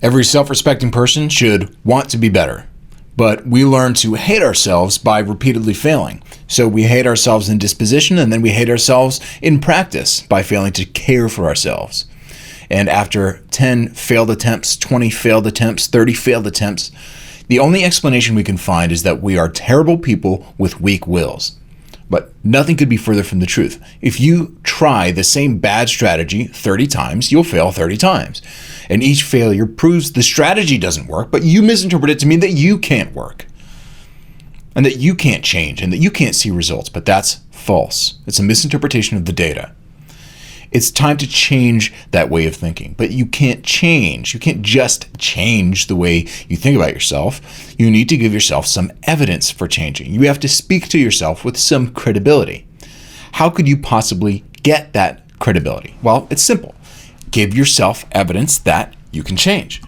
Every self-respecting person should want to be better, but we learn to hate ourselves by repeatedly failing. So we hate ourselves in disposition, and then we hate ourselves in practice by failing to care for ourselves. And after 10 failed attempts, 20 failed attempts, 30 failed attempts, the only explanation we can find is that we are terrible people with weak wills. But nothing could be further from the truth. If you try the same bad strategy 30 times, you'll fail 30 times. And each failure proves the strategy doesn't work, but you misinterpret it to mean that you can't work, and that you can't change, and that you can't see results. But that's false. It's a misinterpretation of the data. It's time to change that way of thinking. But you can't change. You can't just change the way you think about yourself. You need to give yourself some evidence for changing. You have to speak to yourself with some credibility. How could you possibly get that credibility? Well, it's simple. Give yourself evidence that you can change.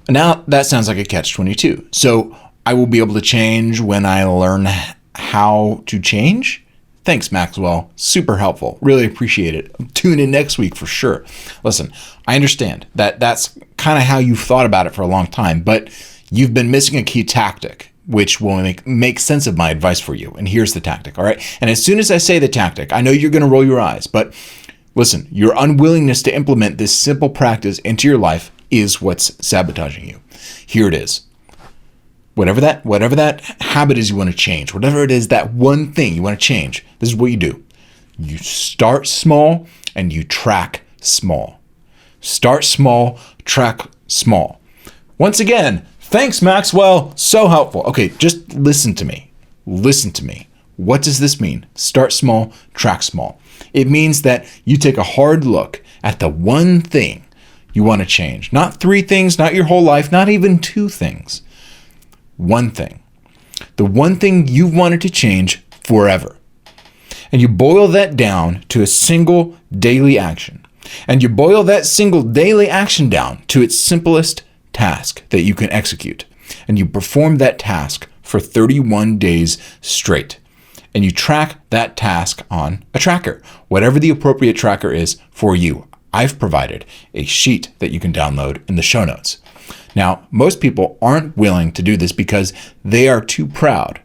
Now, that sounds like a catch-22. So I will be able to change when I learn how to change? Thanks, Maxwell. Super helpful. Really appreciate it. Tune in next week for sure. Listen, I understand that that's kind of how you've thought about it for a long time, but you've been missing a key tactic, which will make sense of my advice for you. And here's the tactic, all right? And as soon as I say the tactic, I know you're going to roll your eyes, but listen, your unwillingness to implement this simple practice into your life is what's sabotaging you. Here it is. Whatever that habit is you want to change, whatever it is, that one thing you want to change, this is what you do. You start small and you track small. Start small, track small. Once again, thanks, Maxwell. So helpful. Okay, just listen to me. Listen to me. What does this mean? Start small, track small. It means that you take a hard look at the one thing you want to change. Not 3 things, not your whole life, not even 2 things. One thing. The one thing you've wanted to change forever. And you boil that down to a single daily action. And you boil that single daily action down to its simplest task that you can execute. And you perform that task for 31 days straight. And you track that task on a tracker, whatever the appropriate tracker is for you. I've provided a sheet that you can download in the show notes. Now, most people aren't willing to do this because they are too proud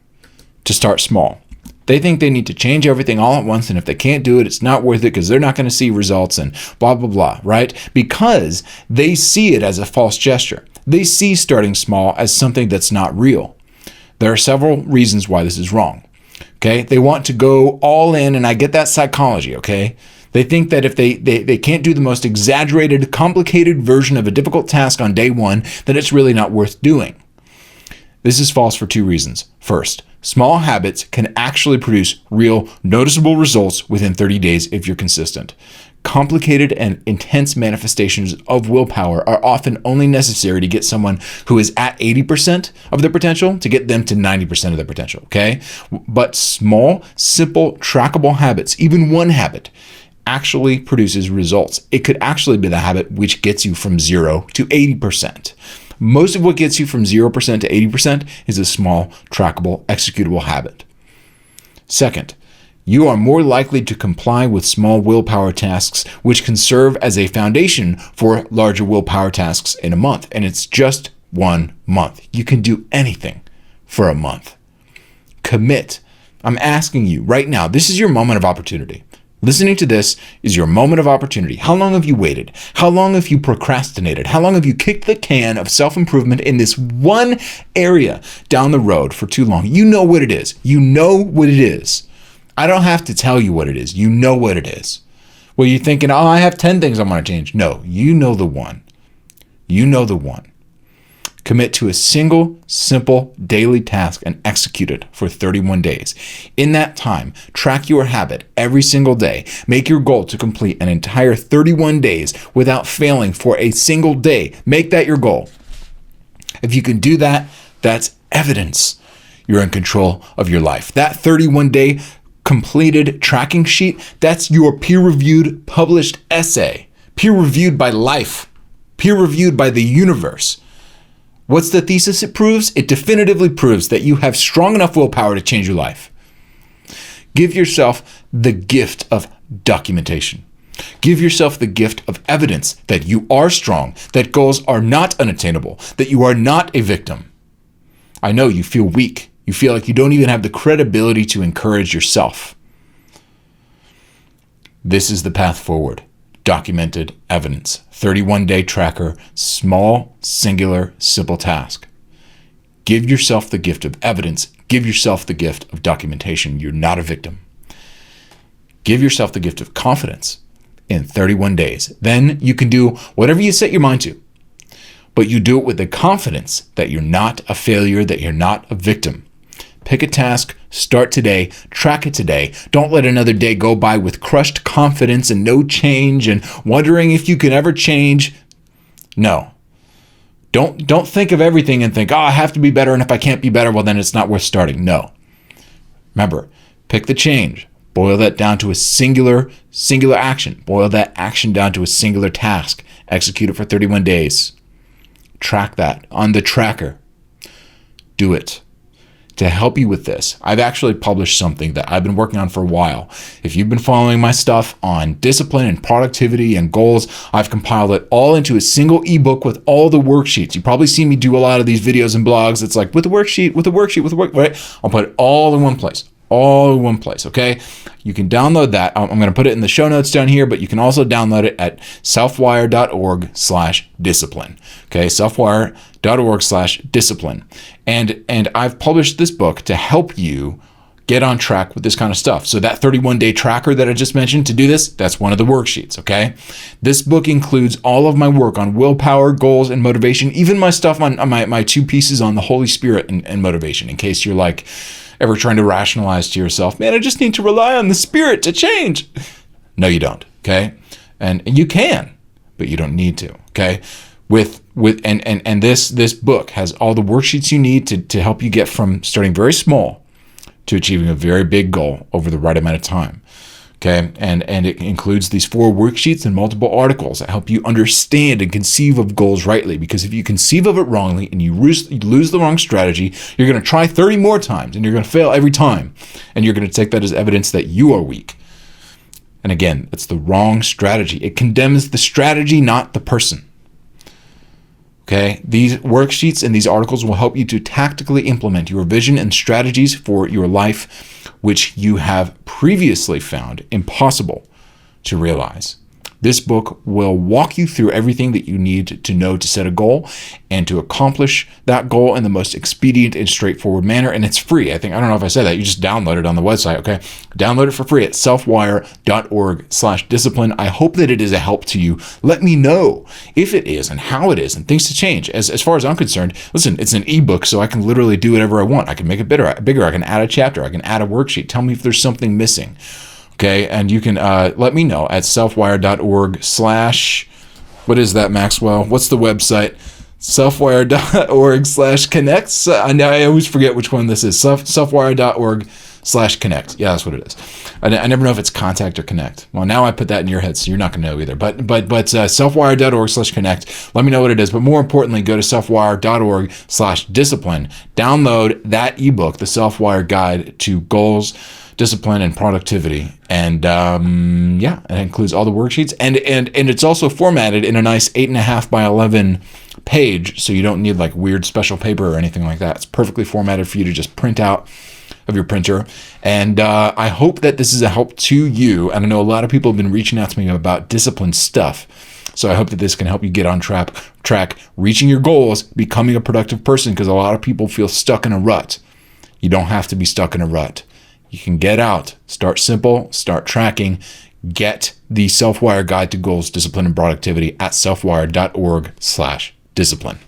to start small. They think they need to change everything all at once, and if they can't do it, it's not worth it because they're not going to see results and blah, blah, blah, right? Because they see it as a false gesture. They see starting small as something that's not real. There are several reasons why this is wrong, okay? They want to go all in, and I get that psychology, okay? They think that if they can't do the most exaggerated, complicated version of a difficult task on day one, then it's really not worth doing. This is false for 2 reasons. First, small habits can actually produce real, noticeable results within 30 days if you're consistent. Complicated and intense manifestations of willpower are often only necessary to get someone who is at 80% of their potential to get them to 90% of their potential, okay? But small, simple, trackable habits, even one habit, actually produces results. It could actually be the habit which gets you from 0 to 80%. Most of what gets you from 0% to 80% is a small, trackable, executable habit. Second, you are more likely to comply with small willpower tasks, which can serve as a foundation for larger willpower tasks in a month. And it's just 1 month. You can do anything for a month. Commit. I'm asking you right now, this is your moment of opportunity. Listening to this is your moment of opportunity. How long have you waited? How long have you procrastinated? How long have you kicked the can of self-improvement in this one area down the road for too long? You know what it is. You know what it is. I don't have to tell you what it is. You know what it is. Well, you're thinking, oh, I have 10 things I want to change. No, you know the one. You know the one. Commit to a single, simple daily task and execute it for 31 days. In that time, track your habit every single day. Make your goal to complete an entire 31 days without failing for a single day. Make that your goal. If you can do that, that's evidence you're in control of your life. That 31-day completed tracking sheet, that's your peer-reviewed published essay. Peer-reviewed by life. Peer-reviewed by the universe. What's the thesis it proves? It definitively proves that you have strong enough willpower to change your life. Give yourself the gift of documentation. Give yourself the gift of evidence that you are strong, that goals are not unattainable, that you are not a victim. I know you feel weak. You feel like you don't even have the credibility to encourage yourself. This is the path forward. Documented evidence. 31-day tracker. Small, singular, simple task. Give yourself the gift of evidence. Give yourself the gift of documentation. You're not a victim. Give yourself the gift of confidence in 31 days. Then you can do whatever you set your mind to. But you do it with the confidence that you're not a failure, that you're not a victim. Pick a task, start today, track it today. Don't let another day go by with crushed confidence and no change and wondering if you can ever change. No. Don't think of everything and think, I have to be better, and if I can't be better, well, then it's not worth starting. No. Remember, pick the change. Boil that down to a singular action. Boil that action down to a singular task. Execute it for 31 days. Track that on the tracker. Do it. To help you with this, I've actually published something that I've been working on for a while. If you've been following my stuff on discipline and productivity and goals, I've compiled it all into a single ebook with all the worksheets. You probably see me do a lot of these videos and blogs. It's like with the worksheet, right? I'll put it all in one place. Okay? You can download that. I'm going to put it in the show notes down here, but you can also download it at selfwire.org/discipline. Okay? selfwire.org/discipline. And I've published this book to help you get on track with this kind of stuff. So that 31-day tracker that I just mentioned, to do this, that's one of the worksheets, okay? This book includes all of my work on willpower, goals, and motivation, even my stuff on my 2 pieces on the Holy Spirit and motivation, in case you're like ever trying to rationalize to yourself, man, I just need to rely on the Spirit to change. No, you don't, okay? And you can, but you don't need to, okay? And this book has all the worksheets you need to help you get from starting very small to achieving a very big goal over the right amount of time. Okay, and it includes these 4 worksheets and multiple articles that help you understand and conceive of goals rightly. Because if you conceive of it wrongly and you lose the wrong strategy, you're going to try 30 more times and you're going to fail every time. And you're going to take that as evidence that you are weak. And again, it's the wrong strategy. It condemns the strategy, not the person. Okay, these worksheets and these articles will help you to tactically implement your vision and strategies for your life, which you have previously found impossible to realize. This book will walk you through everything that you need to know to set a goal and to accomplish that goal in the most expedient and straightforward manner. And it's free. I don't know if I said that. You just download it on the website, okay? Download it for free at selfwire.org/discipline. I hope that it is a help to you. Let me know if it is and how it is and things to change. As far as I'm concerned, listen, it's an ebook, so I can literally do whatever I want. I can make it bigger. I can add a chapter. I can add a worksheet. Tell me if there's something missing. Okay, and you can let me know at selfwire.org/ what is that, Maxwell? What's the website? selfwire.org/connect. I always forget which one this is. selfwire.org/connect. Yeah, that's what it is. I never know if it's contact or connect. Well, now I put that in your head, so you're not going to know either. But selfwire.org/connect. Let me know what it is. But more importantly, go to selfwire.org/discipline. Download that ebook, the SelfWire Guide to Goals, Discipline, and Productivity. And it includes all the worksheets. And it's also formatted in a nice 8.5 by 11 page, so you don't need like weird special paper or anything like that. It's perfectly formatted for you to just print out of your printer. And I hope that this is a help to you. And I know a lot of people have been reaching out to me about discipline stuff. So I hope that this can help you get on track, reaching your goals, becoming a productive person, because a lot of people feel stuck in a rut. You don't have to be stuck in a rut. You can get out, start simple, start tracking, get the SelfWire Guide to Goals, Discipline, and Productivity at selfwire.org/discipline.